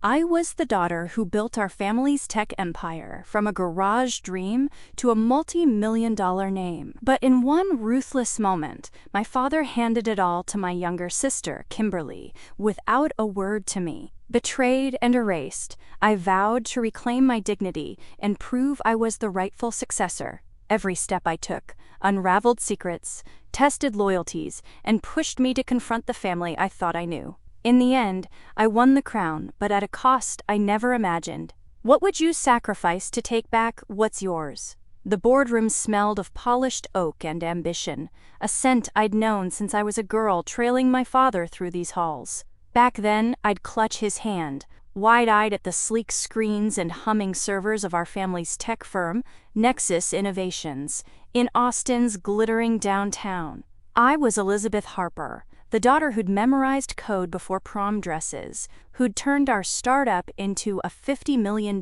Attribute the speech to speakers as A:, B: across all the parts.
A: I was the daughter who built our family's tech empire from a garage dream to a multi-million-dollar name. But in one ruthless moment, my father handed it all to my younger sister, Kimberly, without a word to me. Betrayed and erased, I vowed to reclaim my dignity and prove I was the rightful successor. Every step I took unraveled secrets, tested loyalties, and pushed me to confront the family I thought I knew. In the end, I won the crown, but at a cost I never imagined. What would you sacrifice to take back what's yours? The boardroom smelled of polished oak and ambition, a scent I'd known since I was a girl trailing my father through these halls. Back then, I'd clutch his hand, wide-eyed at the sleek screens and humming servers of our family's tech firm, Nexus Innovations, in Austin's glittering downtown. I was Elizabeth Harper, the daughter who'd memorized code before prom dresses, who'd turned our startup into a $50 million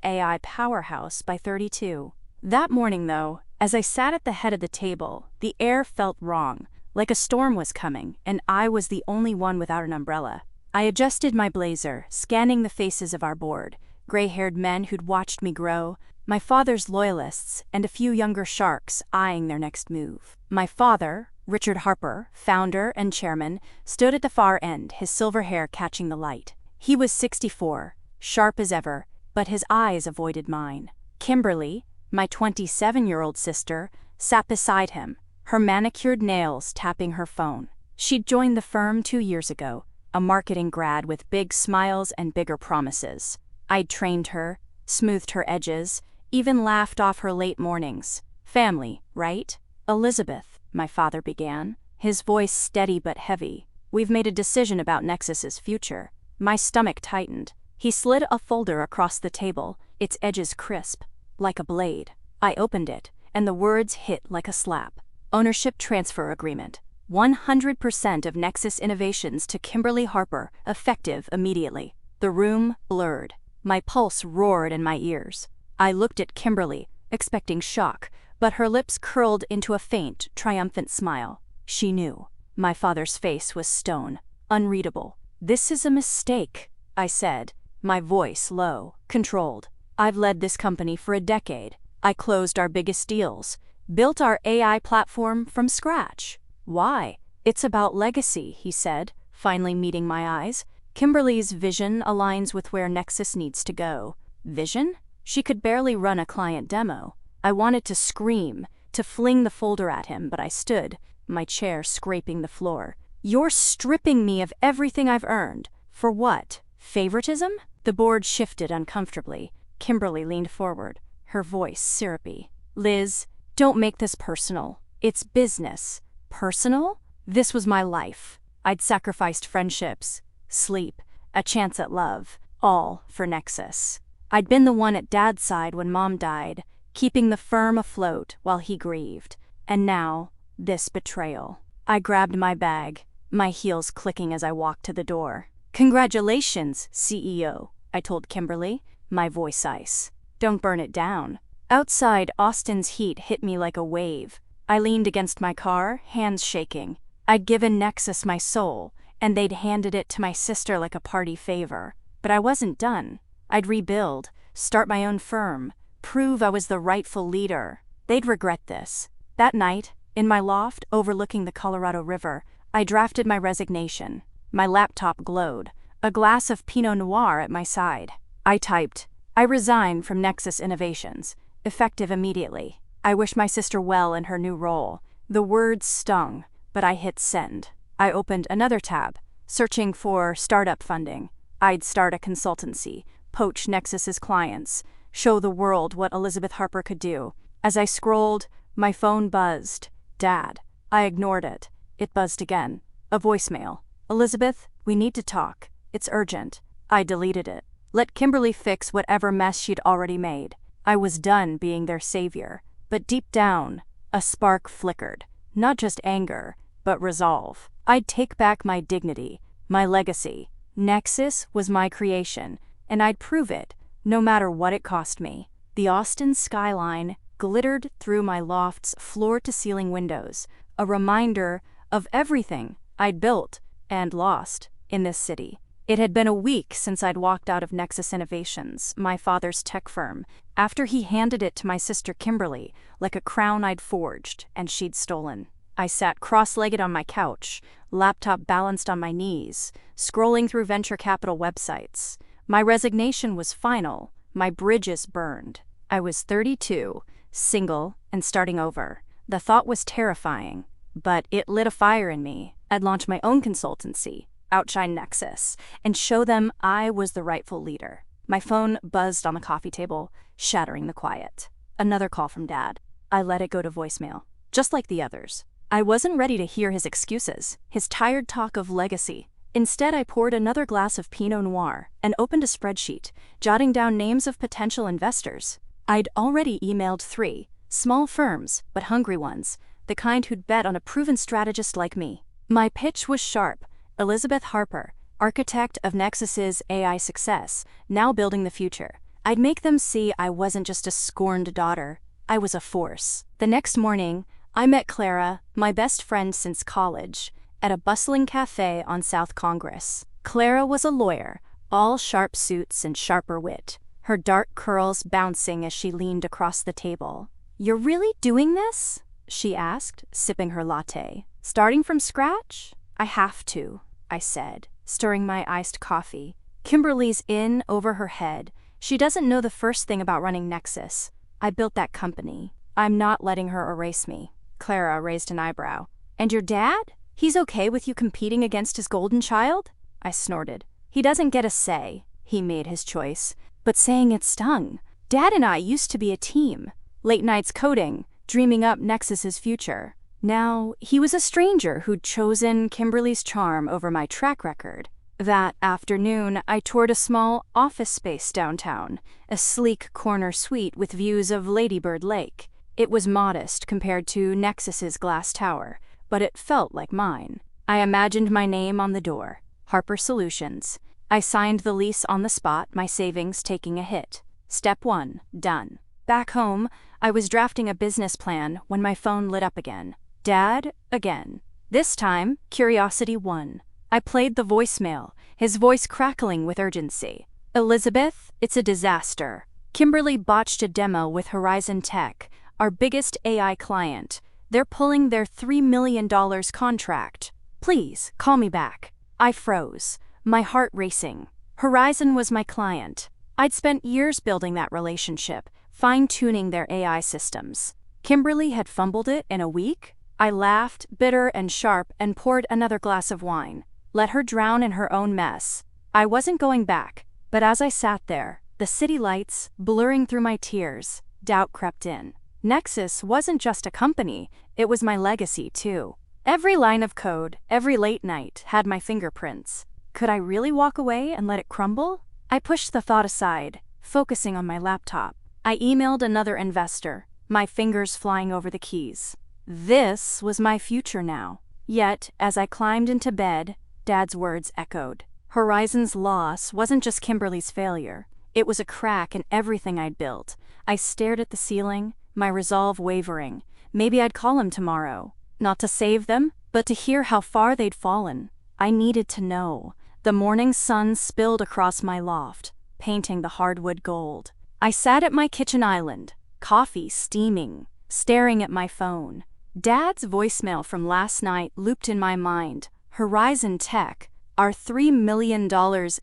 A: AI powerhouse by 32. That morning, though, as I sat at the head of the table, the air felt wrong, like a storm was coming, and I was the only one without an umbrella. I adjusted my blazer, scanning the faces of our board, gray-haired men who'd watched me grow, my father's loyalists, and a few younger sharks eyeing their next move. My father, Richard Harper, founder and chairman, stood at the far end, his silver hair catching the light. He was 64, sharp as ever, but his eyes avoided mine. Kimberly, my 27-year-old sister, sat beside him, her manicured nails tapping her phone. She'd joined the firm 2 years ago, a marketing grad with big smiles and bigger promises. I'd trained her, smoothed her edges, even laughed off her late mornings. Family, right? Elizabeth, my father began, his voice steady but heavy. We've made a decision about Nexus's future. My stomach tightened. He slid a folder across the table, its edges crisp, like a blade. I opened it, and the words hit like a slap. Ownership transfer agreement. 100% of Nexus Innovations to Kimberly Harper, effective immediately. The room blurred. My pulse roared in my ears. I looked at Kimberly, expecting shock, but her lips curled into a faint, triumphant smile. She knew. My father's face was stone, unreadable. "This is a mistake," I said, my voice low, controlled. "I've led this company for a decade. I closed our biggest deals, built our AI platform from scratch." "Why?" "It's about legacy," he said, finally meeting my eyes. "Kimberly's vision aligns with where Nexus needs to go." Vision? She could barely run a client demo. I wanted to scream, to fling the folder at him, but I stood, my chair scraping the floor. "You're stripping me of everything I've earned. For what? Favoritism?" The board shifted uncomfortably. Kimberly leaned forward, her voice syrupy. "Liz, don't make this personal. It's business." Personal? This was my life. I'd sacrificed friendships, sleep, a chance at love, all for Nexus. I'd been the one at Dad's side when Mom died, keeping the firm afloat while he grieved. And now, this betrayal. I grabbed my bag, my heels clicking as I walked to the door. "Congratulations, CEO," I told Kimberly, my voice ice. "Don't burn it down." Outside, Austin's heat hit me like a wave. I leaned against my car, hands shaking. I'd given Nexus my soul, and they'd handed it to my sister like a party favor. But I wasn't done. I'd rebuild, start my own firm, prove I was the rightful leader. They'd regret this. That night, in my loft overlooking the Colorado River, I drafted my resignation. My laptop glowed, a glass of Pinot Noir at my side. I typed, "I resign from Nexus Innovations, effective immediately. I wish my sister well in her new role." The words stung, but I hit send. I opened another tab, searching for startup funding. I'd start a consultancy, poach Nexus's clients, show the world what Elizabeth Harper could do. As I scrolled, my phone buzzed. "Dad." I ignored it. It buzzed again. A voicemail. "Elizabeth, we need to talk. It's urgent." I deleted it. Let Kimberly fix whatever mess she'd already made. I was done being their savior. But deep down, a spark flickered. Not just anger, but resolve. I'd take back my dignity, my legacy. Nexus was my creation, and I'd prove it, no matter what it cost me. The Austin skyline glittered through my loft's floor-to-ceiling windows, a reminder of everything I'd built and lost in this city. It had been a week since I'd walked out of Nexus Innovations, my father's tech firm, after he handed it to my sister Kimberly, like a crown I'd forged and she'd stolen. I sat cross-legged on my couch, laptop balanced on my knees, scrolling through venture capital websites. My resignation was final, my bridges burned. I was 32, single, and starting over. The thought was terrifying, but it lit a fire in me. I'd launch my own consultancy, outshine Nexus, and show them I was the rightful leader. My phone buzzed on the coffee table, shattering the quiet. Another call from Dad. I let it go to voicemail, just like the others. I wasn't ready to hear his excuses, his tired talk of legacy. Instead, I poured another glass of Pinot Noir and opened a spreadsheet, jotting down names of potential investors. I'd already emailed 3, small firms, but hungry ones, the kind who'd bet on a proven strategist like me. My pitch was sharp. Elizabeth Harper, architect of Nexus's AI success, now building the future. I'd make them see I wasn't just a scorned daughter, I was a force. The next morning, I met Clara, my best friend since college, at a bustling cafe on South Congress. Clara was a lawyer, all sharp suits and sharper wit, her dark curls bouncing as she leaned across the table. "You're really doing this?" she asked, sipping her latte. "Starting from scratch?" "I have to," I said, stirring my iced coffee. Kimberly's in over her head. She doesn't know the first thing about running Nexus. I built that company. I'm not letting her erase me. Clara raised an eyebrow. "And your dad? He's okay with you competing against his golden child?" I snorted. "He doesn't get a say." He made his choice. But saying it stung. Dad and I used to be a team. Late nights coding, dreaming up Nexus's future. Now, he was a stranger who'd chosen Kimberly's charm over my track record. That afternoon, I toured a small office space downtown, a sleek corner suite with views of Ladybird Lake. It was modest compared to Nexus's glass tower, but it felt like mine. I imagined my name on the door, Harper Solutions. I signed the lease on the spot, my savings taking a hit. Step 1, done. Back home, I was drafting a business plan when my phone lit up again. Dad, again. This time, curiosity won. I played the voicemail, his voice crackling with urgency. "Elizabeth, it's a disaster. Kimberly botched a demo with Horizon Tech, our biggest AI client. They're pulling their $3 million contract. Please, call me back." I froze, my heart racing. Horizon was my client. I'd spent years building that relationship, fine-tuning their AI systems. Kimberly had fumbled it in a week? I laughed, bitter and sharp, and poured another glass of wine. Let her drown in her own mess. I wasn't going back, but as I sat there, the city lights blurring through my tears, doubt crept in. Nexus wasn't just a company, it was my legacy too. Every line of code, every late night, had my fingerprints. Could I really walk away and let it crumble? I pushed the thought aside, focusing on my laptop. I emailed another investor, my fingers flying over the keys. This was my future now. Yet, as I climbed into bed, Dad's words echoed. Horizon's loss wasn't just Kimberly's failure. It was a crack in everything I'd built. I stared at the ceiling, my resolve wavering. Maybe I'd call him tomorrow. Not to save them, but to hear how far they'd fallen. I needed to know. The morning sun spilled across my loft, painting the hardwood gold. I sat at my kitchen island, coffee steaming, staring at my phone. Dad's voicemail from last night looped in my mind. Horizon Tech, our $3 million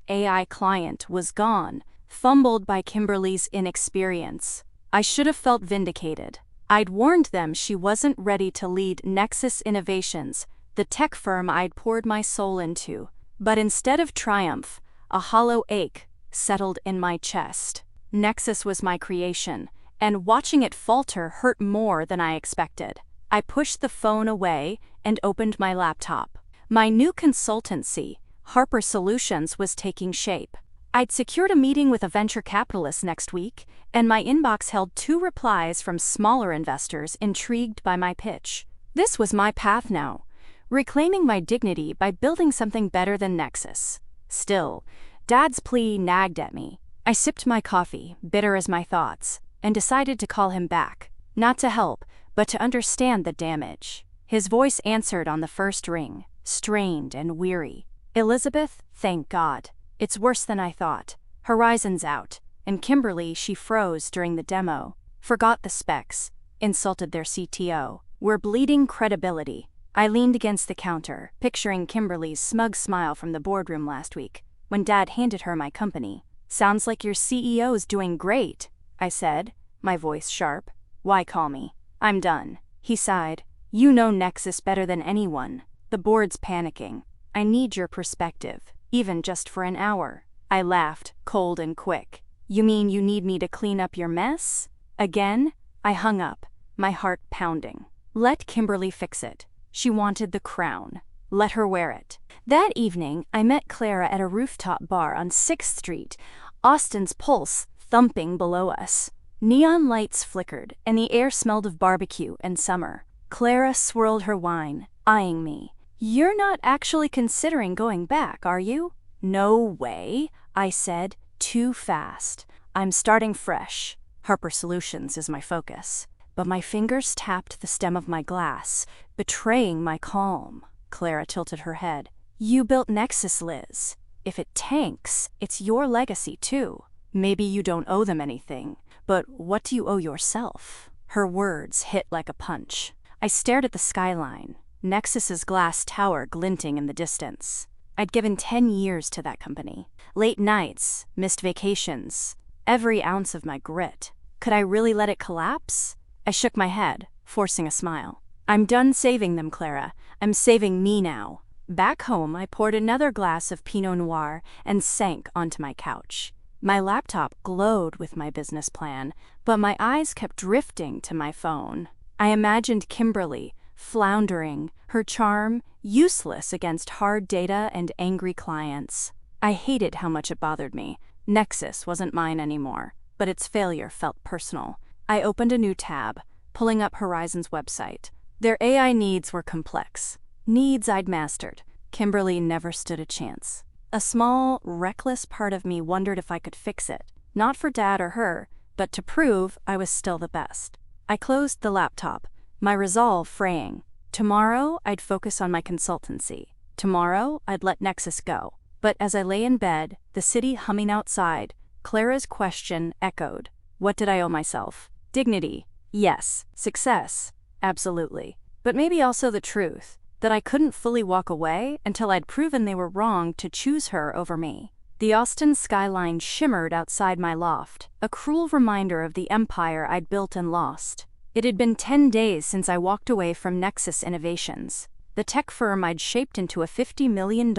A: AI client, was gone, fumbled by Kimberly's inexperience. I should have felt vindicated. I'd warned them she wasn't ready to lead Nexus Innovations, the tech firm I'd poured my soul into. But instead of triumph, a hollow ache settled in my chest. Nexus was my creation, and watching it falter hurt more than I expected. I pushed the phone away and opened my laptop. My new consultancy, Harper Solutions, was taking shape. I'd secured a meeting with a venture capitalist next week, and my inbox held 2 replies from smaller investors intrigued by my pitch. This was my path now, reclaiming my dignity by building something better than Nexus. Still, Dad's plea nagged at me. I sipped my coffee, bitter as my thoughts, and decided to call him back. Not to help, but to understand the damage. His voice answered on the first ring, strained and weary. "Elizabeth, thank God. It's worse than I thought. Horizon's out, and Kimberly, she froze during the demo. Forgot the specs. Insulted their CTO. We're bleeding credibility. I leaned against the counter, picturing Kimberly's smug smile from the boardroom last week, when Dad handed her my company. Sounds like your CEO's doing great, I said, my voice sharp. Why call me? I'm done. He sighed. You know Nexus better than anyone. The board's panicking. I need your perspective, even just for an hour. I laughed, cold and quick. You mean you need me to clean up your mess? Again? I hung up, my heart pounding. Let Kimberly fix it. She wanted the crown. Let her wear it. That evening, I met Clara at a rooftop bar on 6th Street, Austin's pulse thumping below us. Neon lights flickered, and the air smelled of barbecue and summer. Clara swirled her wine, eyeing me. You're not actually considering going back, are you? No way, I said, too fast. I'm starting fresh. Harper Solutions is my focus. But my fingers tapped the stem of my glass, betraying my calm. Clara tilted her head. You built Nexus, Liz. If it tanks, it's your legacy too. Maybe you don't owe them anything, but what do you owe yourself? Her words hit like a punch. I stared at the skyline, Nexus's glass tower glinting in the distance. I'd given 10 years to that company. Late nights, missed vacations, every ounce of my grit. Could I really let it collapse? I shook my head, forcing a smile. I'm done saving them, Clara. I'm saving me now. Back home, I poured another glass of Pinot Noir and sank onto my couch. My laptop glowed with my business plan, but my eyes kept drifting to my phone. I imagined Kimberly, floundering, her charm useless against hard data and angry clients. I hated how much it bothered me. Nexus wasn't mine anymore, but its failure felt personal. I opened a new tab, pulling up Horizon's website. Their AI needs were complex. Needs I'd mastered. Kimberly never stood a chance. A small, reckless part of me wondered if I could fix it. Not for Dad or her, but to prove I was still the best. I closed the laptop, my resolve fraying. Tomorrow, I'd focus on my consultancy. Tomorrow, I'd let Nexus go. But as I lay in bed, the city humming outside, Clara's question echoed. What did I owe myself? Dignity. Yes. Success. Absolutely. But maybe also the truth, that I couldn't fully walk away until I'd proven they were wrong to choose her over me. The Austin skyline shimmered outside my loft, a cruel reminder of the empire I'd built and lost. It had been 10 days since I walked away from Nexus Innovations, the tech firm I'd shaped into a $50 million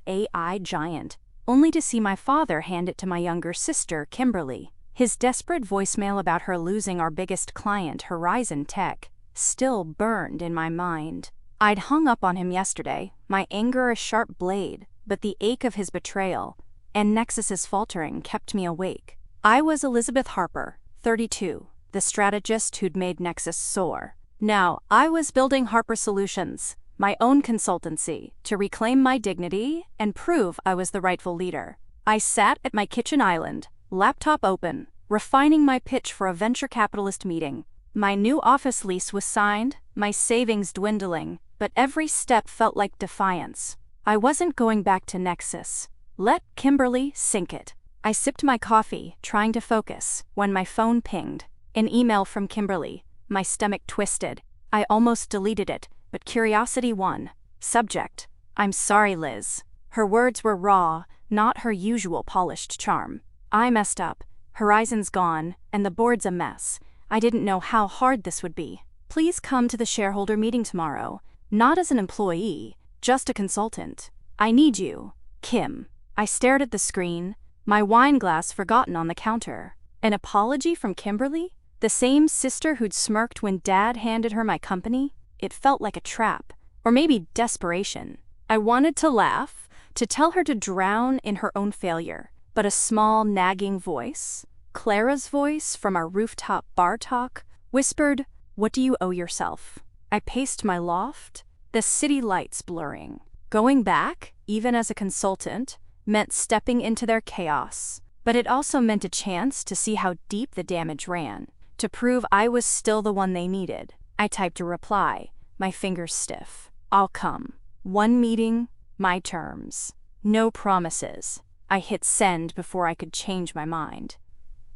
A: AI giant, only to see my father hand it to my younger sister, Kimberly. His desperate voicemail about her losing our biggest client, Horizon Tech, still burned in my mind. I'd hung up on him yesterday, my anger a sharp blade, but the ache of his betrayal and Nexus's faltering kept me awake. I was Elizabeth Harper, 32, the strategist who'd made Nexus soar. Now, I was building Harper Solutions, my own consultancy, to reclaim my dignity and prove I was the rightful leader. I sat at my kitchen island, laptop open, refining my pitch for a venture capitalist meeting. My new office lease was signed, my savings dwindling, but every step felt like defiance. I wasn't going back to Nexus. Let Kimberly sink it. I sipped my coffee, trying to focus, when my phone pinged. An email from Kimberly. My stomach twisted. I almost deleted it, but curiosity won. Subject: I'm sorry, Liz. Her words were raw, not her usual polished charm. I messed up. Horizon's gone, and the board's a mess. I didn't know how hard this would be. Please come to the shareholder meeting tomorrow. Not as an employee, just a consultant. I need you, Kim. I stared at the screen, my wine glass forgotten on the counter. An apology from Kimberly? The same sister who'd smirked when Dad handed her my company? It felt like a trap, or maybe desperation. I wanted to laugh, to tell her to drown in her own failure, but a small, nagging voice, Clara's voice from our rooftop bar talk, whispered, "What do you owe yourself?" I paced my loft, the city lights blurring. Going back, even as a consultant, meant stepping into their chaos, but it also meant a chance to see how deep the damage ran, to prove I was still the one they needed. I typed a reply, my fingers stiff. I'll come. One meeting, my terms. No promises. I hit send before I could change my mind.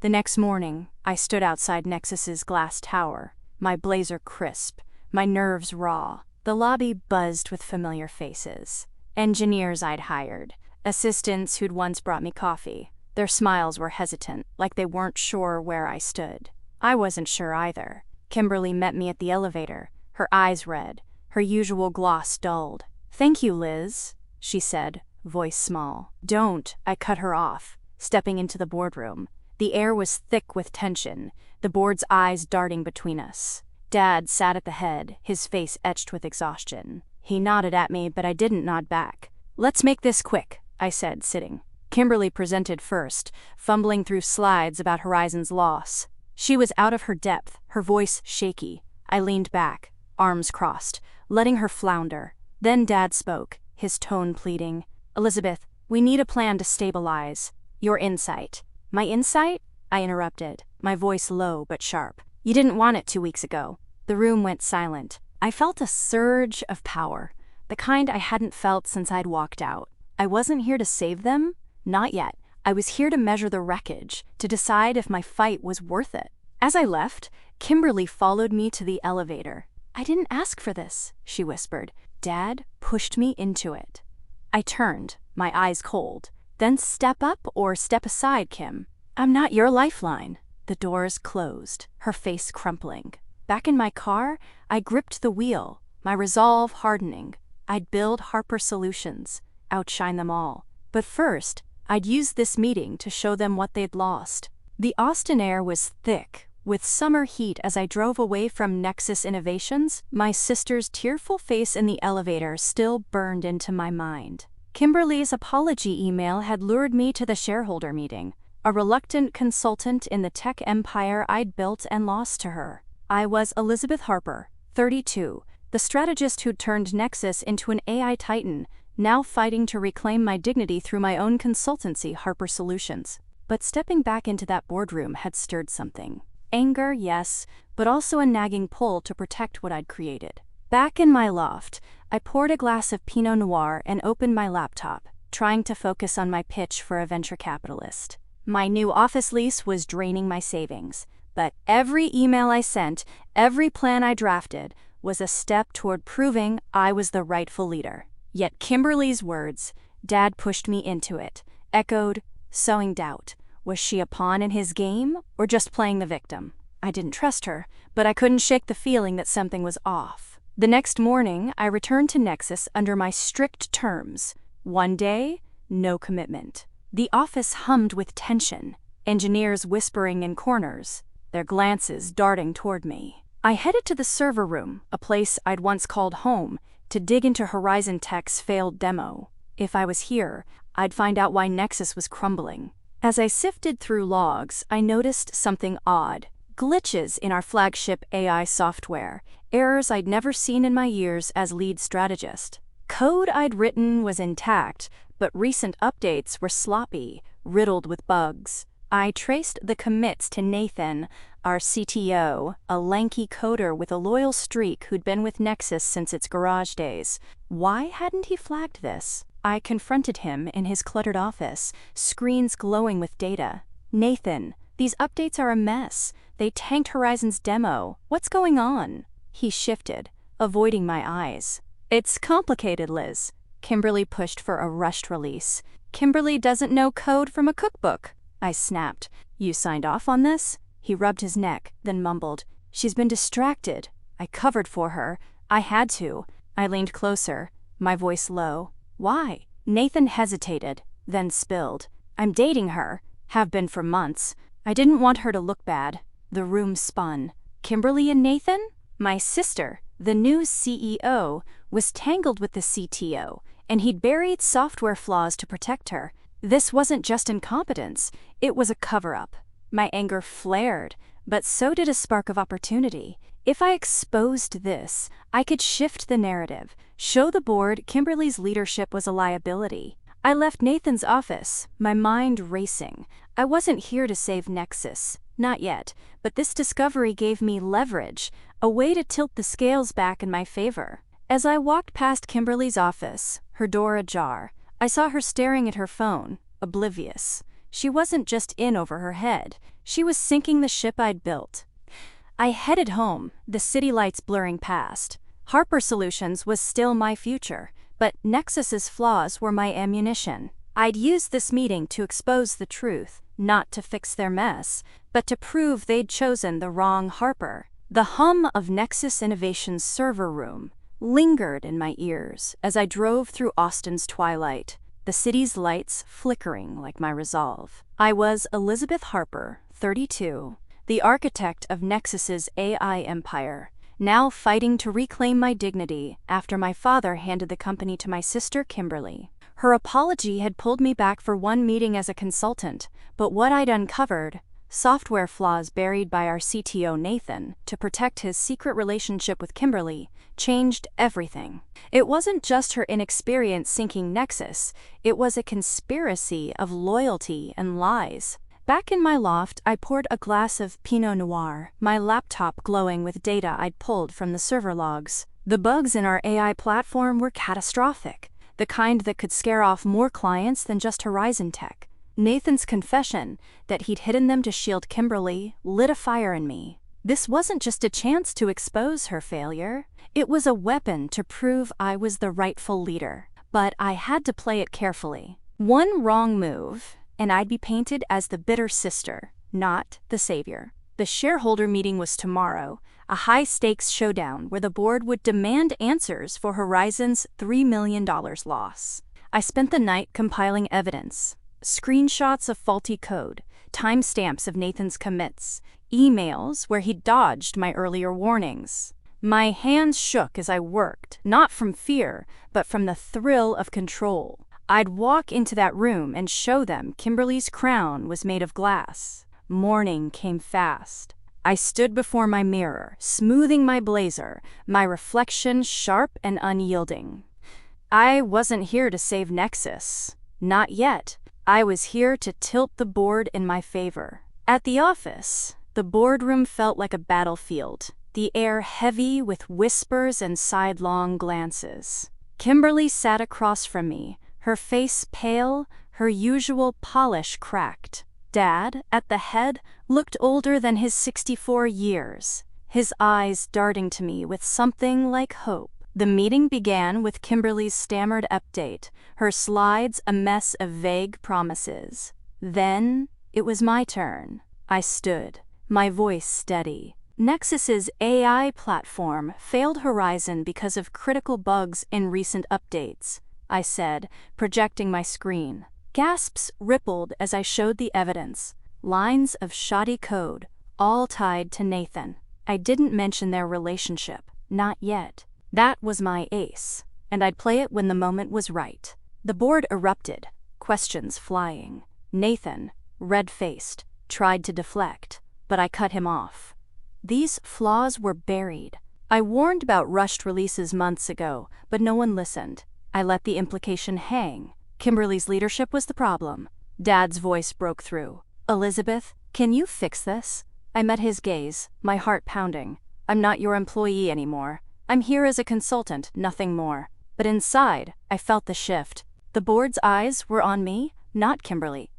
A: The next morning, I stood outside Nexus's glass tower, my blazer crisp, my nerves raw. The lobby buzzed with familiar faces. Engineers I'd hired, assistants who'd once brought me coffee. Their smiles were hesitant, like they weren't sure where I stood. I wasn't sure either. Kimberly met me at the elevator, her eyes red, her usual gloss dulled. "Thank you, Liz," she said, voice small. "Don't," I cut her off, stepping into the boardroom. The air was thick with tension, the board's eyes darting between us. Dad sat at the head, his face etched with exhaustion. He nodded at me, but I didn't nod back. "Let's make this quick," I said, sitting. Kimberly presented first, fumbling through slides about Horizon's loss. She was out of her depth, her voice shaky. I leaned back, arms crossed, letting her flounder. Then Dad spoke, his tone pleading. "Elizabeth, we need a plan to stabilize. Your insight." "My insight?" I interrupted, my voice low but sharp. "You didn't want it 2 weeks ago." The room went silent. I felt a surge of power, the kind I hadn't felt since I'd walked out. I wasn't here to save them, not yet. I was here to measure the wreckage, to decide if my fight was worth it. As I left, Kimberly followed me to the elevator. "I didn't ask for this," she whispered. "Dad pushed me into it." I turned, my eyes cold. "Then step up or step aside, Kim. I'm not your lifeline." The doors closed, her face crumpling. Back in my car, I gripped the wheel, my resolve hardening. I'd build Harper Solutions, outshine them all. But first, I'd use this meeting to show them what they'd lost. The Austin air was thick, with summer heat as I drove away from Nexus Innovations. My sister's tearful face in the elevator still burned into my mind. Kimberly's apology email had lured me to the shareholder meeting, a reluctant consultant in the tech empire I'd built and lost to her. I was Elizabeth Harper, 32, the strategist who'd turned Nexus into an AI titan, now fighting to reclaim my dignity through my own consultancy, Harper Solutions. But stepping back into that boardroom had stirred something. Anger, yes, but also a nagging pull to protect what I'd created. Back in my loft, I poured a glass of Pinot Noir and opened my laptop, trying to focus on my pitch for a venture capitalist. My new office lease was draining my savings, but every email I sent, every plan I drafted, was a step toward proving I was the rightful leader. Yet Kimberly's words, "Dad pushed me into it," echoed, sowing doubt. Was she a pawn in his game, or just playing the victim? I didn't trust her, but I couldn't shake the feeling that something was off. The next morning, I returned to Nexus under my strict terms. 1 day, no commitment. The office hummed with tension, engineers whispering in corners, their glances darting toward me. I headed to the server room, a place I'd once called home, to dig into Horizon Tech's failed demo. If I was here, I'd find out why Nexus was crumbling. As I sifted through logs, I noticed something odd. Glitches in our flagship AI software, errors I'd never seen in my years as lead strategist. Code I'd written was intact, but recent updates were sloppy, riddled with bugs. I traced the commits to Nathan, our CTO, a lanky coder with a loyal streak who'd been with Nexus since its garage days. Why hadn't he flagged this? I confronted him in his cluttered office, screens glowing with data. "Nathan, these updates are a mess. They tanked Horizon's demo. What's going on?" He shifted, avoiding my eyes. "It's complicated, Liz." Kimberly pushed for a rushed release. "Kimberly doesn't know code from a cookbook." I snapped. "You signed off on this?" He rubbed his neck, then mumbled, "She's been distracted." I covered for her. I had to. I leaned closer, my voice low. "Why?" Nathan hesitated, then spilled. "I'm dating her. Have been for months. I didn't want her to look bad." The room spun. Kimberly and Nathan? My sister, the new CEO, was tangled with the CTO, and he'd buried software flaws to protect her. This wasn't just incompetence, it was a cover-up. My anger flared, but so did a spark of opportunity. If I exposed this, I could shift the narrative, show the board Kimberly's leadership was a liability. I left Nathan's office, my mind racing. I wasn't here to save Nexus, not yet, but this discovery gave me leverage, a way to tilt the scales back in my favor. As I walked past Kimberly's office, her door ajar, I saw her staring at her phone, oblivious. She wasn't just in over her head, she was sinking the ship I'd built. I headed home, the city lights blurring past. Harper Solutions was still my future, but Nexus's flaws were my ammunition. I'd used this meeting to expose the truth, not to fix their mess, but to prove they'd chosen the wrong Harper. The hum of Nexus Innovation's server room lingered in my ears as I drove through Austin's twilight, the city's lights flickering like my resolve. I was Elizabeth Harper, 32, the architect of Nexus's AI empire, now fighting to reclaim my dignity after my father handed the company to my sister Kimberly. Her apology had pulled me back for one meeting as a consultant, but what I'd uncovered, software flaws buried by our CTO Nathan to protect his secret relationship with Kimberly, changed everything. It wasn't just her inexperience sinking Nexus, it was a conspiracy of loyalty and lies. Back in my loft, I poured a glass of Pinot Noir, my laptop glowing with data I'd pulled from the server logs. The bugs in our AI platform were catastrophic, the kind that could scare off more clients than just Horizon Tech. Nathan's confession that he'd hidden them to shield Kimberly lit a fire in me. This wasn't just a chance to expose her failure, it was a weapon to prove I was the rightful leader. But I had to play it carefully. One wrong move, and I'd be painted as the bitter sister, not the savior. The shareholder meeting was tomorrow, a high-stakes showdown where the board would demand answers for Horizon's $3 million loss. I spent the night compiling evidence, screenshots of faulty code, timestamps of Nathan's commits, emails where he'd dodged my earlier warnings. My hands shook as I worked, not from fear, but from the thrill of control. I'd walk into that room and show them Kimberly's crown was made of glass. Morning came fast. I stood before my mirror, smoothing my blazer, my reflection sharp and unyielding. I wasn't here to save Nexus. Not yet. I was here to tilt the board in my favor. At the office, the boardroom felt like a battlefield, the air heavy with whispers and sidelong glances. Kimberly sat across from me, her face pale, her usual polish cracked. Dad, at the head, looked older than his 64 years, his eyes darting to me with something like hope. The meeting began with Kimberly's stammered update, her slides a mess of vague promises. Then, it was my turn. I stood, my voice steady. Nexus's AI platform failed Horizon because of critical bugs in recent updates, I said, projecting my screen. Gasps rippled as I showed the evidence, lines of shoddy code, all tied to Nathan. I didn't mention their relationship, not yet. That was my ace, and I'd play it when the moment was right. The board erupted, questions flying. Nathan, red-faced, tried to deflect, but I cut him off. These flaws were buried. I warned about rushed releases months ago, but no one listened. I let the implication hang. Kimberly's leadership was the problem. Dad's voice broke through. "Elizabeth, can you fix this?" I met his gaze, my heart pounding. "I'm not your employee anymore. I'm here as a consultant, nothing more." But inside, I felt the shift. The board's eyes were on me, not Kimberly.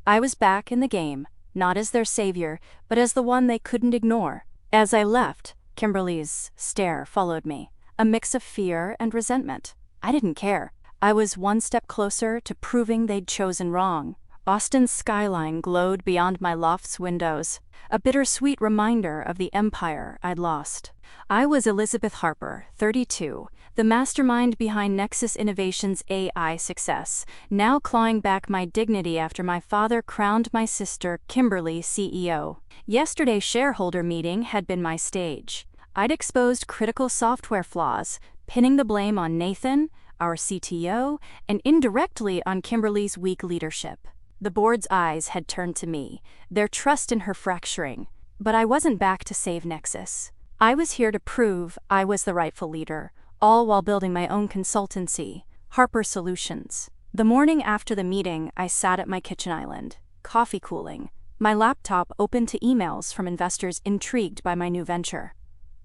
A: I was back in the game, not as their savior, but as the one they couldn't ignore. As I left, Kimberly's stare followed me, a mix of fear and resentment. I didn't care. I was one step closer to proving they'd chosen wrong. Austin's skyline glowed beyond my loft's windows, a bittersweet reminder of the empire I'd lost. I was Elizabeth Harper, 32, the mastermind behind Nexus Innovation's AI success, now clawing back my dignity after my father crowned my sister Kimberly CEO. Yesterday's shareholder meeting had been my stage. I'd exposed critical software flaws, pinning the blame on Nathan, our CTO, and indirectly on Kimberly's weak leadership. The board's eyes had turned to me, their trust in her fracturing. But I wasn't back to save Nexus. I was here to prove I was the rightful leader, all while building my own consultancy, Harper Solutions. The morning after the meeting, I sat at my kitchen island, coffee cooling, my laptop open to emails from investors intrigued by my new venture.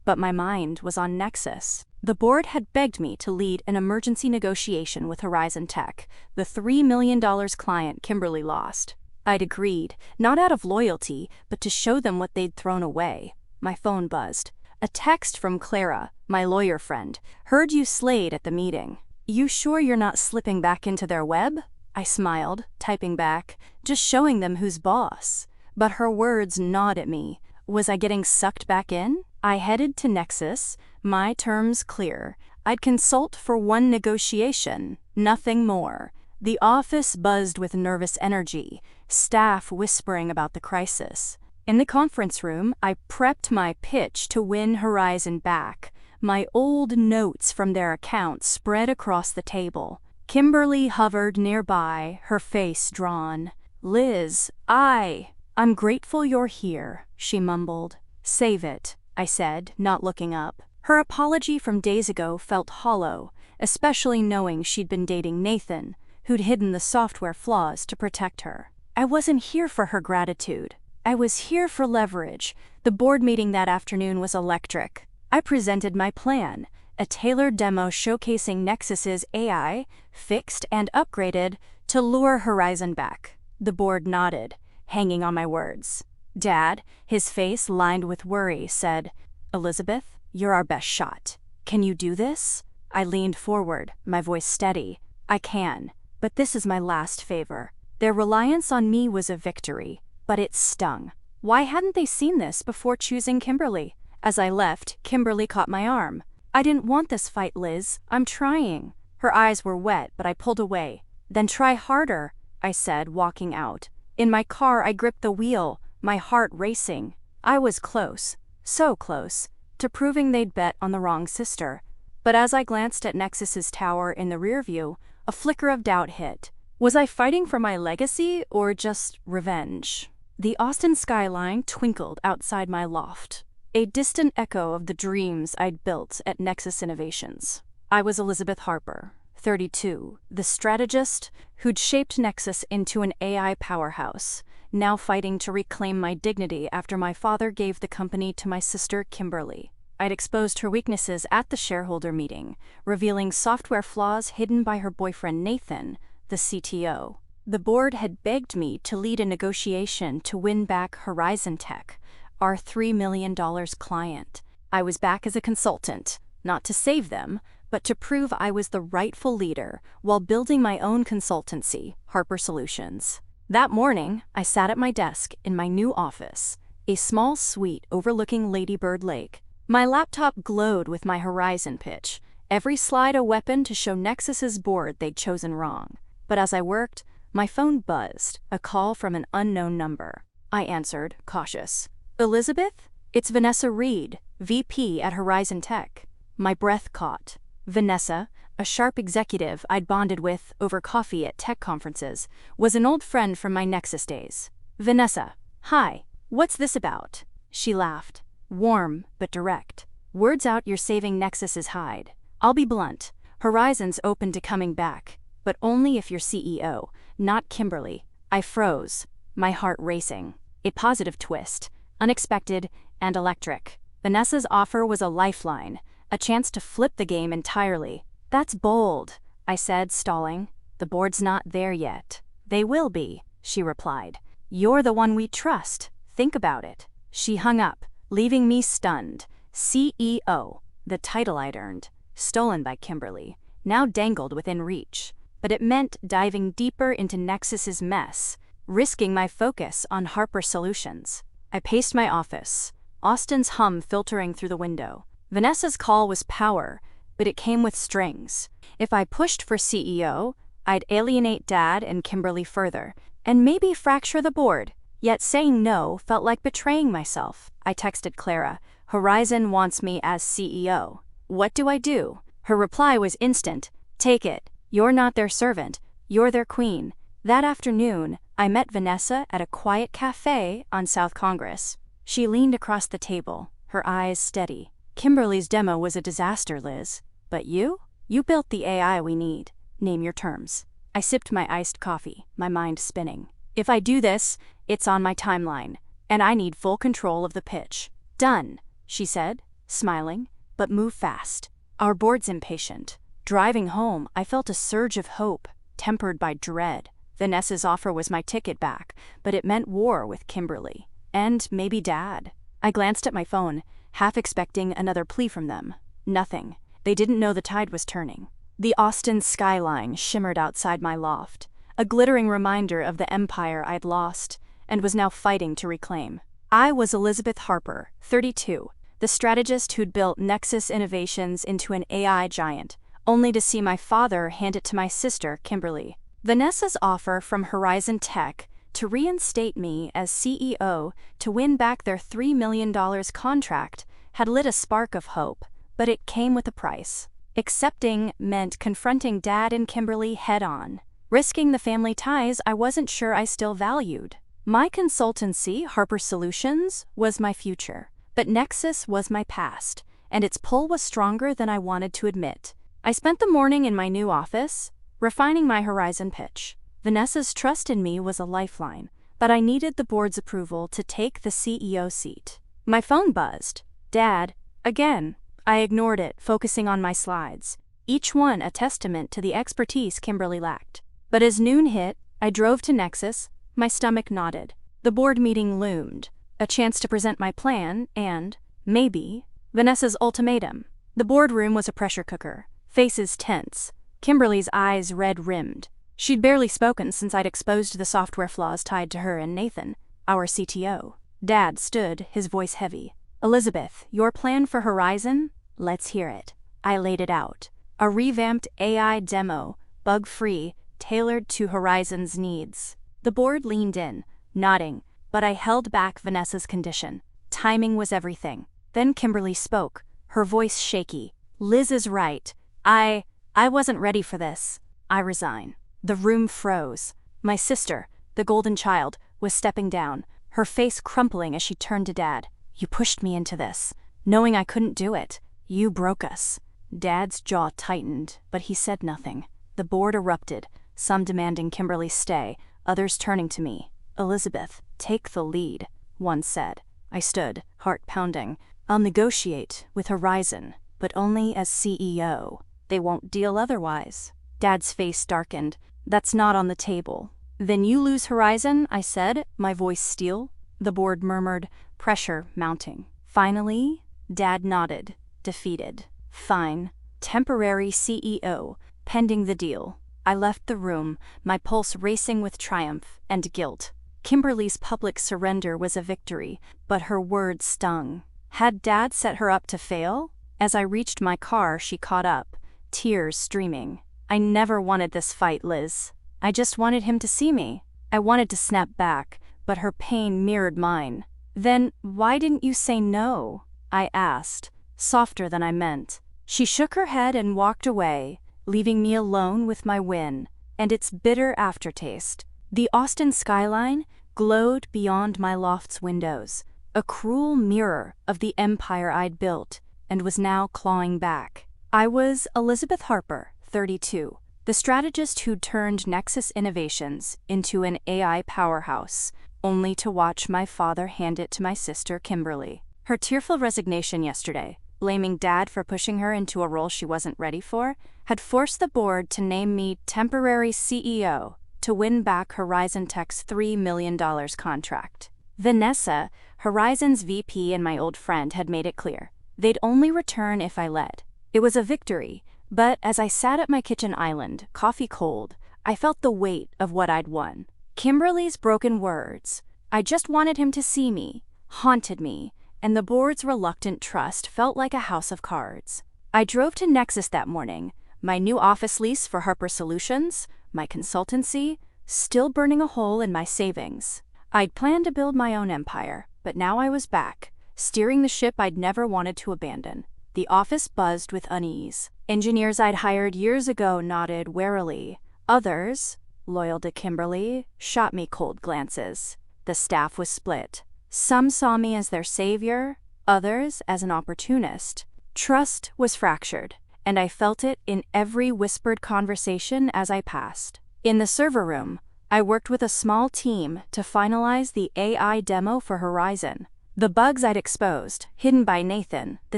A: But my mind was on Nexus. The board had begged me to lead an emergency negotiation with Horizon Tech, the $3 million client Kimberly lost. I'd agreed, not out of loyalty, but to show them what they'd thrown away. My phone buzzed. A text from Clara, my lawyer friend. Heard you slayed at the meeting. You sure you're not slipping back into their web? I smiled, typing back, just showing them who's boss. But her words gnawed at me. Was I getting sucked back in? I headed to Nexus, my terms clear. I'd consult for one negotiation, nothing more. The office buzzed with nervous energy, staff whispering about the crisis. In the conference room, I prepped my pitch to win Horizon back. My old notes from their account spread across the table. Kimberly hovered nearby, her face drawn. "Liz, I'm grateful you're here," she mumbled. "Save it," I said, not looking up. Her apology from days ago felt hollow, especially knowing she'd been dating Nathan, who'd hidden the software flaws to protect her. I wasn't here for her gratitude. I was here for leverage. The board meeting that afternoon was electric. I presented my plan, a tailored demo showcasing Nexus's AI, fixed and upgraded, to lure Horizon back. The board nodded, hanging on my words. Dad, his face lined with worry, said, "Elizabeth, you're our best shot. Can you do this?" I leaned forward, my voice steady. "I can, but this is my last favor." Their reliance on me was a victory, but it stung. Why hadn't they seen this before choosing Kimberly? As I left, Kimberly caught my arm. "I didn't want this fight, Liz. I'm trying." Her eyes were wet, but I pulled away. "Then try harder," I said, walking out. In my car, I gripped the wheel, my heart racing. I was close, so close, to proving they'd bet on the wrong sister. But as I glanced at Nexus's tower in the rearview, a flicker of doubt hit. Was I fighting for my legacy or just revenge? The Austin skyline twinkled outside my loft, a distant echo of the dreams I'd built at Nexus Innovations. I was Elizabeth Harper, 32, the strategist who'd shaped Nexus into an AI powerhouse, now fighting to reclaim my dignity after my father gave the company to my sister Kimberly. I'd exposed her weaknesses at the shareholder meeting, revealing software flaws hidden by her boyfriend Nathan, the CTO. The board had begged me to lead a negotiation to win back Horizon Tech, our $3 million client. I was back as a consultant, not to save them, but to prove I was the rightful leader while building my own consultancy, Harper Solutions. That morning, I sat at my desk in my new office, a small suite overlooking Lady Bird Lake. My laptop glowed with my Horizon pitch, every slide a weapon to show Nexus's board they'd chosen wrong. But as I worked, my phone buzzed, a call from an unknown number. I answered, cautious. "Elizabeth? It's Vanessa Reed, VP at Horizon Tech." My breath caught. Vanessa, a sharp executive I'd bonded with over coffee at tech conferences, was an old friend from my Nexus days. "Vanessa, hi, what's this about?" She laughed, warm but direct. "Words out you're saving Nexus's hide. I'll be blunt, Horizon's open to coming back, but only if you're CEO, not Kimberly." I froze, my heart racing. A positive twist, unexpected and electric. Vanessa's offer was a lifeline, a chance to flip the game entirely. "That's bold," I said, stalling. "The board's not there yet." "They will be," she replied. "You're the one we trust. Think about it." She hung up, leaving me stunned. CEO, the title I'd earned, stolen by Kimberly, now dangled within reach. But it meant diving deeper into Nexus's mess, risking my focus on Harper Solutions. I paced my office, Austin's hum filtering through the window. Vanessa's call was power, but it came with strings. If I pushed for CEO, I'd alienate Dad and Kimberly further, and maybe fracture the board. Yet saying no felt like betraying myself. I texted Clara, "Horizon wants me as CEO. What do I do?" Her reply was instant. "Take it. You're not their servant. You're their queen." That afternoon, I met Vanessa at a quiet cafe on South Congress. She leaned across the table, her eyes steady. "Kimberly's demo was a disaster, Liz. But you? You built the AI we need. Name your terms." I sipped my iced coffee, my mind spinning. "If I do this, it's on my timeline, and I need full control of the pitch." "Done," she said, smiling, "but move fast. Our board's impatient. Driving home, I felt a surge of hope, tempered by dread. Vanessa's offer was my ticket back, but it meant war with Kimberly. And maybe Dad. I glanced at my phone, half expecting another plea from them. Nothing. They didn't know the tide was turning. The Austin skyline shimmered outside my loft, a glittering reminder of the empire I'd lost and was now fighting to reclaim. I was Elizabeth Harper, 32, the strategist who'd built Nexus Innovations into an AI giant, only to see my father hand it to my sister, Kimberly. Vanessa's offer from Horizon Tech to reinstate me as CEO to win back their $3 million contract had lit a spark of hope, but it came with a price. Accepting meant confronting Dad and Kimberly head-on, risking the family ties I wasn't sure I still valued. My consultancy, Harper Solutions, was my future, but Nexus was my past, and its pull was stronger than I wanted to admit. I spent the morning in my new office, refining my Horizon pitch. Vanessa's trust in me was a lifeline, but I needed the board's approval to take the CEO seat. My phone buzzed. Dad, again. I ignored it, focusing on my slides, each one a testament to the expertise Kimberly lacked. But as noon hit, I drove to Nexus, my stomach knotted. The board meeting loomed, a chance to present my plan and, maybe, Vanessa's ultimatum. The boardroom was a pressure cooker, faces tense, Kimberly's eyes red-rimmed. She'd barely spoken since I'd exposed the software flaws tied to her and Nathan, our CTO. Dad stood, his voice heavy. Elizabeth, your plan for Horizon? Let's hear it. I laid it out. A revamped AI demo, bug-free, tailored to Horizon's needs. The board leaned in, nodding, but I held back Vanessa's condition. Timing was everything. Then Kimberly spoke, her voice shaky. Liz is right. I wasn't ready for this. I resign. The room froze. My sister, the golden child, was stepping down, her face crumpling as she turned to Dad. You pushed me into this, knowing I couldn't do it. You broke us. Dad's jaw tightened, but he said nothing. The board erupted, some demanding Kimberly's stay, others turning to me. Elizabeth, take the lead, one said. I stood, heart pounding. I'll negotiate with Horizon, but only as CEO. They won't deal otherwise. Dad's face darkened. That's not on the table. Then you lose Horizon, I said, my voice steel. The board murmured, pressure mounting. Finally, Dad nodded, defeated. Fine. Temporary CEO, pending the deal. I left the room, my pulse racing with triumph and guilt. Kimberly's public surrender was a victory, but her words stung. Had Dad set her up to fail? As I reached my car, she caught up, tears streaming. I never wanted this fight, Liz. I just wanted him to see me. I wanted to snap back, but her pain mirrored mine. Then why didn't you say no? I asked, softer than I meant. She shook her head and walked away, leaving me alone with my win and its bitter aftertaste. The Austin skyline glowed beyond my loft's windows, a cruel mirror of the empire I'd built and was now clawing back. I was Elizabeth Harper, 32, the strategist who'd turned Nexus Innovations into an AI powerhouse, only to watch my father hand it to my sister Kimberly. Her tearful resignation yesterday, blaming Dad for pushing her into a role she wasn't ready for, had forced the board to name me temporary CEO to win back Horizon Tech's $3 million contract. Vanessa, Horizon's VP and my old friend, had made it clear. They'd only return if I led. It was a victory, but as I sat at my kitchen island, coffee cold, I felt the weight of what I'd won. Kimberly's broken words, I just wanted him to see me, haunted me, and the board's reluctant trust felt like a house of cards. I drove to Nexus that morning, my new office lease for Harper Solutions, my consultancy, still burning a hole in my savings. I'd planned to build my own empire, but now I was back, steering the ship I'd never wanted to abandon. The office buzzed with unease. Engineers I'd hired years ago nodded warily. Others, loyal to Kimberly, shot me cold glances. The staff was split. Some saw me as their savior, others as an opportunist. Trust was fractured, and I felt it in every whispered conversation as I passed. In the server room, I worked with a small team to finalize the AI demo for Horizon. The bugs I'd exposed, hidden by Nathan, the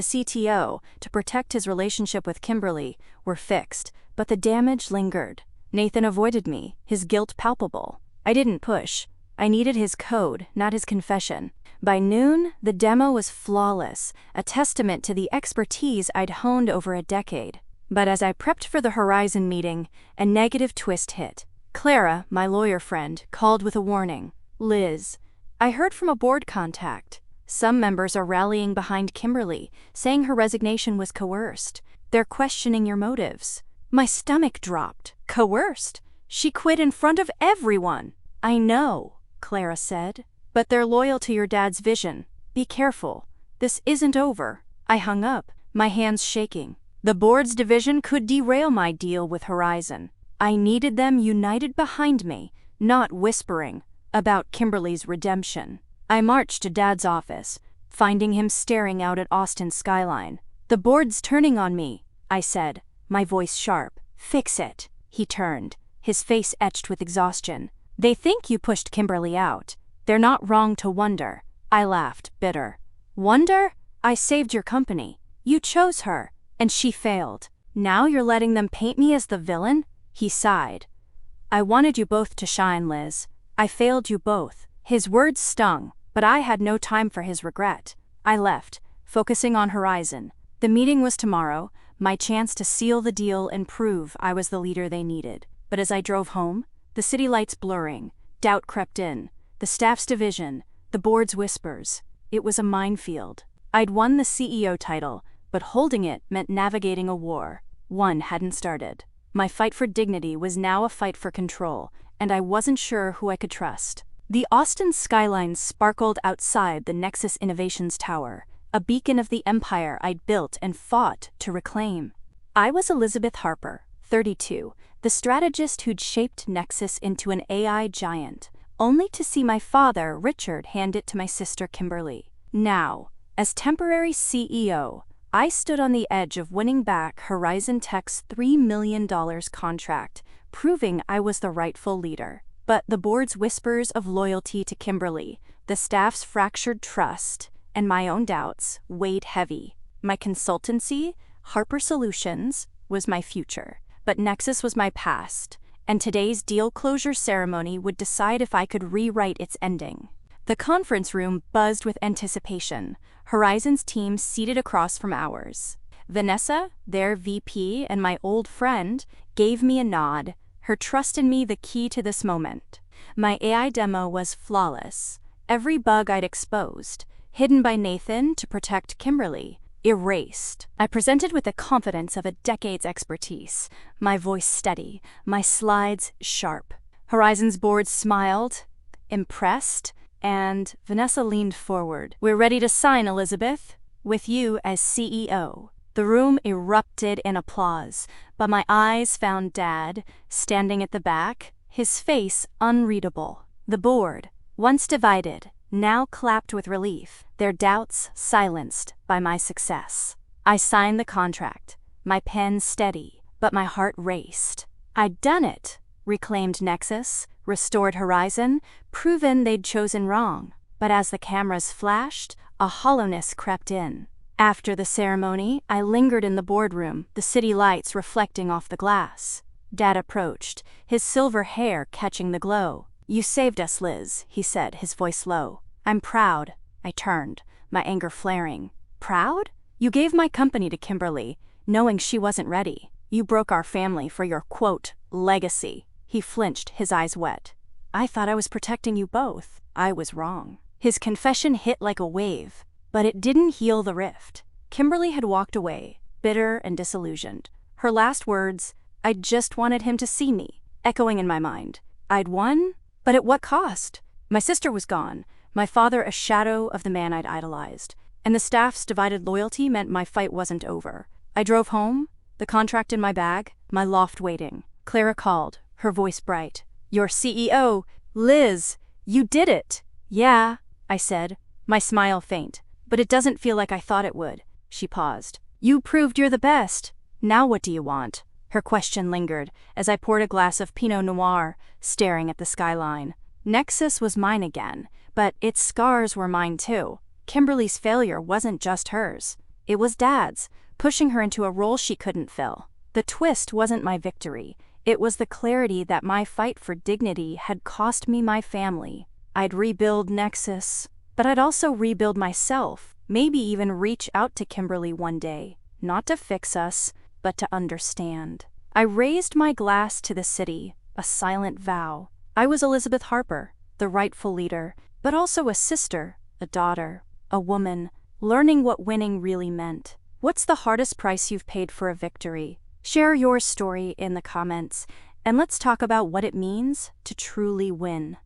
A: CTO, to protect his relationship with Kimberly, were fixed, but the damage lingered. Nathan avoided me, his guilt palpable. I didn't push. I needed his code, not his confession. By noon, the demo was flawless, a testament to the expertise I'd honed over a decade. But as I prepped for the Horizon meeting, a negative twist hit. Clara, my lawyer friend, called with a warning. "Liz, I heard from a board contact. Some members are rallying behind Kimberly, saying her resignation was coerced. They're questioning your motives." My stomach dropped. Coerced? She quit in front of everyone. "I know," Clara said, "but they're loyal to your dad's vision. Be careful. This isn't over." I hung up, my hands shaking. The board's division could derail my deal with Horizon. I needed them united behind me, not whispering about Kimberly's redemption. I marched to Dad's office, finding him staring out at Austin's skyline. "The board's turning on me," I said, my voice sharp. "Fix it." He turned, his face etched with exhaustion. "They think you pushed Kimberly out. They're not wrong to wonder." I laughed, bitter. "Wonder? I saved your company. You chose her, and she failed. Now you're letting them paint me as the villain?" He sighed. "I wanted you both to shine, Liz. I failed you both." His words stung, but I had no time for his regret. I left, focusing on Horizon. The meeting was tomorrow, my chance to seal the deal and prove I was the leader they needed. But as I drove home, the city lights blurring, doubt crept in, the staff's division, the board's whispers. It was a minefield. I'd won the CEO title, but holding it meant navigating a war. One hadn't started. My fight for dignity was now a fight for control, and I wasn't sure who I could trust. The Austin skyline sparkled outside the Nexus Innovations Tower, a beacon of the empire I'd built and fought to reclaim. I was Elizabeth Harper, 32, the strategist who'd shaped Nexus into an AI giant, only to see my father, Richard, hand it to my sister Kimberly. Now, as temporary CEO, I stood on the edge of winning back Horizon Tech's $3 million contract, proving I was the rightful leader. But the board's whispers of loyalty to Kimberly, the staff's fractured trust, and my own doubts weighed heavy. My consultancy, Harper Solutions, was my future, but Nexus was my past, and today's deal closure ceremony would decide if I could rewrite its ending. The conference room buzzed with anticipation, Horizon's team seated across from ours. Vanessa, their VP and my old friend, gave me a nod, her trust in me the key to this moment. My AI demo was flawless. Every bug I'd exposed, hidden by Nathan to protect Kimberly, erased. I presented with the confidence of a decade's expertise, my voice steady, my slides sharp. Horizon's board smiled, impressed, and Vanessa leaned forward. "We're ready to sign, Elizabeth, with you as CEO." The room erupted in applause, but my eyes found Dad, standing at the back, his face unreadable. The board, once divided, now clapped with relief, their doubts silenced by my success. I signed the contract, my pen steady, but my heart raced. I'd done it, reclaimed Nexus, restored Horizon, proven they'd chosen wrong. But as the cameras flashed, a hollowness crept in. After the ceremony, I lingered in the boardroom, the city lights reflecting off the glass. Dad approached, his silver hair catching the glow. "You saved us, Liz," he said, his voice low. "I'm proud." I turned, my anger flaring. "Proud? You gave my company to Kimberly, knowing she wasn't ready. You broke our family for your, quote, legacy." He flinched, his eyes wet. "I thought I was protecting you both." I was wrong. His confession hit like a wave, but it didn't heal the rift. Kimberly had walked away, bitter and disillusioned. Her last words, "I just wanted him to see me," echoing in my mind. I'd won, but at what cost? My sister was gone, my father a shadow of the man I'd idolized, and the staff's divided loyalty meant my fight wasn't over. I drove home, the contract in my bag, my loft waiting. Clara called, her voice bright. "Your CEO, Liz, you did it." "Yeah," I said, my smile faint. "But it doesn't feel like I thought it would." She paused. "You proved you're the best. Now what do you want?" Her question lingered as I poured a glass of Pinot Noir, staring at the skyline. Nexus was mine again, but its scars were mine too. Kimberly's failure wasn't just hers. It was Dad's, pushing her into a role she couldn't fill. The twist wasn't my victory. It was the clarity that my fight for dignity had cost me my family. I'd rebuild Nexus, but I'd also rebuild myself, maybe even reach out to Kimberly one day, not to fix us, but to understand. I raised my glass to the city, a silent vow. I was Elizabeth Harper, the rightful leader, but also a sister, a daughter, a woman, learning what winning really meant. What's the hardest price you've paid for a victory? Share your story in the comments, and let's talk about what it means to truly win.